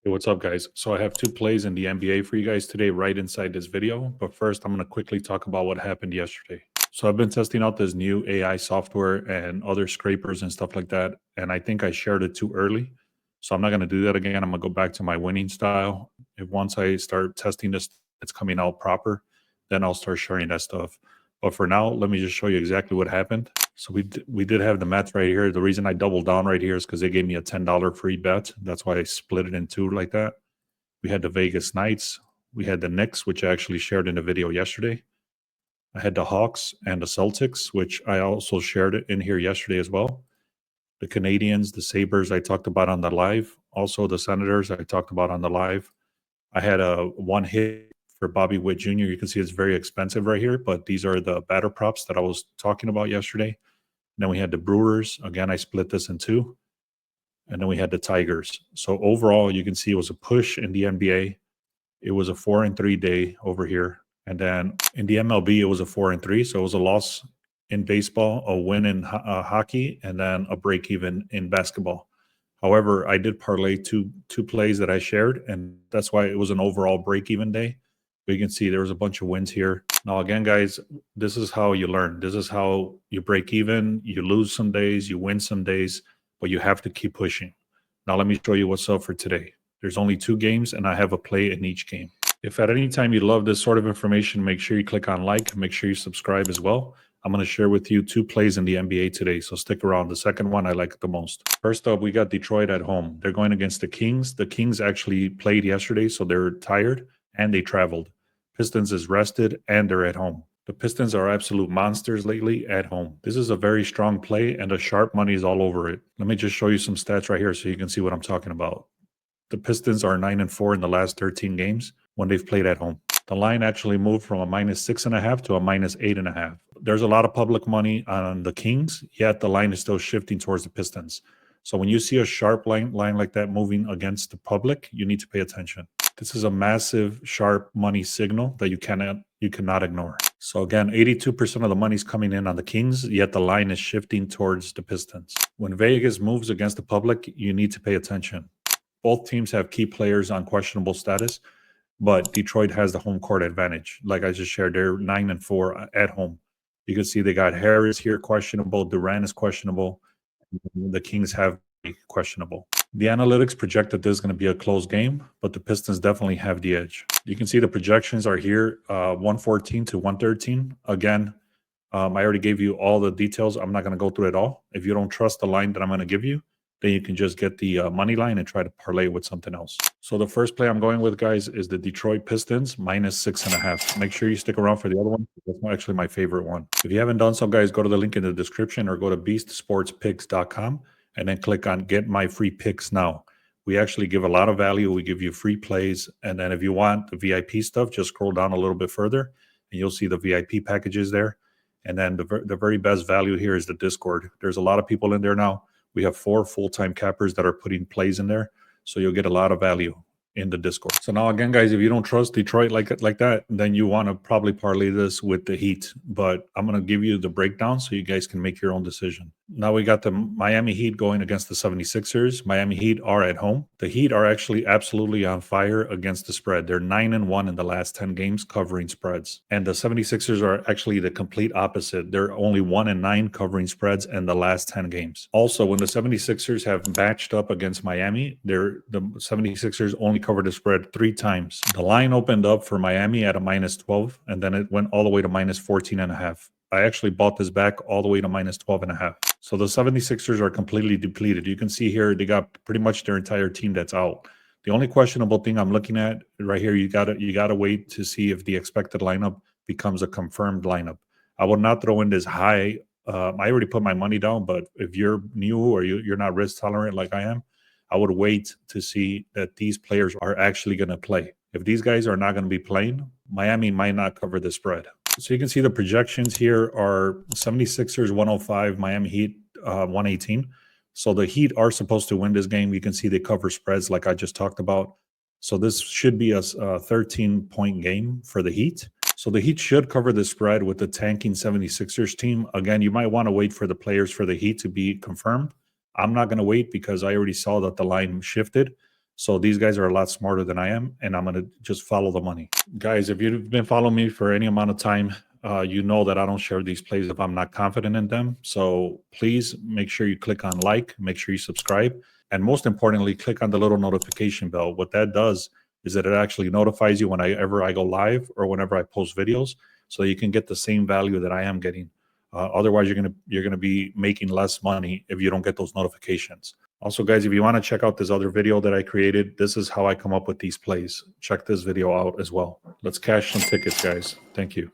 Hey, what's up, guys? So I have two plays in the NBA for you guys today, right inside this video. But first, I'm going to quickly talk about what happened yesterday. So I've been testing out this new AI software and other scrapers and stuff like that. And I think I shared it too early. So I'm not going to do that again. I'm going to go back to my winning style. If once I start testing this, it's coming out proper, then I'll start sharing that stuff. But for now, let me just show you exactly what happened. So we did have the Mets right here. The reason I doubled down right here is because they gave me a $10 free bet. That's why I split it in two like that. We had the Vegas Knights. We had the Knicks, which I actually shared in the video yesterday. I had the Hawks and the Celtics, which I also shared it in here yesterday as well. The Canadians, the Sabres, I talked about on the live. Also, the Senators, I talked about on the live. I had a one hit for Bobby Witt Jr. You can see it's very expensive right here, but these are the batter props that I was talking about yesterday. Then we had the Brewers. Again, I split this in two. And then we had the Tigers. So overall, you can see it was a push in the NBA. It was a 4-3 day over here. And then in the MLB, it was a 4-3. So it was a loss in baseball, a win in hockey, and then a break even in basketball. However, I did parlay two plays that I shared, and that's why it was an overall break even day. But you can see there was a bunch of wins here. Now, again, guys, this is how you learn. This is how you break even. You lose some days, you win some days, but you have to keep pushing. Now, let me show you what's up for today. There's only two games, and I have a play in each game. If at any time you love this sort of information, make sure you click on like, make sure you subscribe as well. I'm going to share with you two plays in the NBA today, so stick around. The second one I like the most. First up, we got Detroit at home. They're going against the Kings. The Kings actually played yesterday, so they're tired, and they traveled. Pistons is rested, and they're at home. The Pistons are absolute monsters lately at home. This is a very strong play, and the sharp money is all over it. Let me just show you some stats right here so you can see what I'm talking about. The Pistons are 9-4 in the last 13 games when they've played at home. The line actually moved from a -6.5 to a -8.5. There's a lot of public money on the Kings, yet the line is still shifting towards the Pistons. So when you see a sharp line like that moving against the public, you need to pay attention. This is a massive sharp money signal that you cannot ignore. So again, 82% of the money is coming in on the Kings, yet the line is shifting towards the Pistons. When Vegas moves against the public, you need to pay attention. Both teams have key players on questionable status, but Detroit has the home court advantage. Like I just shared, they're 9-4 at home. You can see they got Harris here questionable, Durant is questionable. The Kings have questionable. The analytics project that this is going to be a close game, but the Pistons definitely have the edge. You can see the projections are here, 114 to 113. Again, I already gave you all the details. I'm not going to go through it all. If you don't trust the line that I'm going to give you, then you can just get the money line and try to parlay with something else. So the first play I'm going with, guys, is the Detroit Pistons -6.5. Make sure you stick around for the other one. That's actually my favorite one. If you haven't done so, guys, go to the link in the description or go to beastsportspicks.com and then click on Get My Free Picks Now. We actually give a lot of value. We give you free plays. And then if you want the VIP stuff, just scroll down a little bit further and you'll see the VIP packages there. And then the very best value here is the Discord. There's a lot of people in there now. We have 4 full-time cappers that are putting plays in there. So you'll get a lot of value in the Discord. So now again, guys, if you don't trust Detroit like that, then you want to probably parlay this with the Heat. But I'm going to give you the breakdown so you guys can make your own decision. Now we got the Miami Heat going against the 76ers. Miami Heat are at home. The Heat are actually absolutely on fire against the spread. They're 9-1 in the last 10 games covering spreads. And the 76ers are actually the complete opposite. They're only 1-9 covering spreads in the last 10 games. Also, when the 76ers have matched up against Miami, the 76ers only covered the spread 3 times. The line opened up for Miami at a -12, and then it went all the way to -14.5. I actually bought this back all the way to -12.5. So the 76ers are completely depleted. You can see here they got pretty much their entire team that's out. The only questionable thing I'm looking at right here, you gotta wait to see if the expected lineup becomes a confirmed lineup. I would not throw in this high. I already put my money down, but if you're new or you're not risk tolerant like I am, I would wait to see that these players are actually going to play. If these guys are not going to be playing, Miami might not cover the spread. So you can see the projections here are 76ers 105, Miami Heat 118. So the Heat are supposed to win this game. You can see they cover spreads like I just talked about. So this should be a 13-point game for the Heat. So the Heat should cover the spread with the tanking 76ers team. Again, you might want to wait for the players for the Heat to be confirmed. I'm not going to wait because I already saw that the line shifted. So these guys are a lot smarter than I am, and I'm going to just follow the money. Guys, if you've been following me for any amount of time, you know that I don't share these plays if I'm not confident in them. So please make sure you click on like, make sure you subscribe, and most importantly, click on the little notification bell. What that does is that it actually notifies you whenever I go live or whenever I post videos, so you can get the same value that I am getting. Otherwise, you're gonna be making less money if you don't get those notifications. Also, guys, if you want to check out this other video that I created, this is how I come up with these plays. Check this video out as well. Let's cash some tickets, guys. Thank you.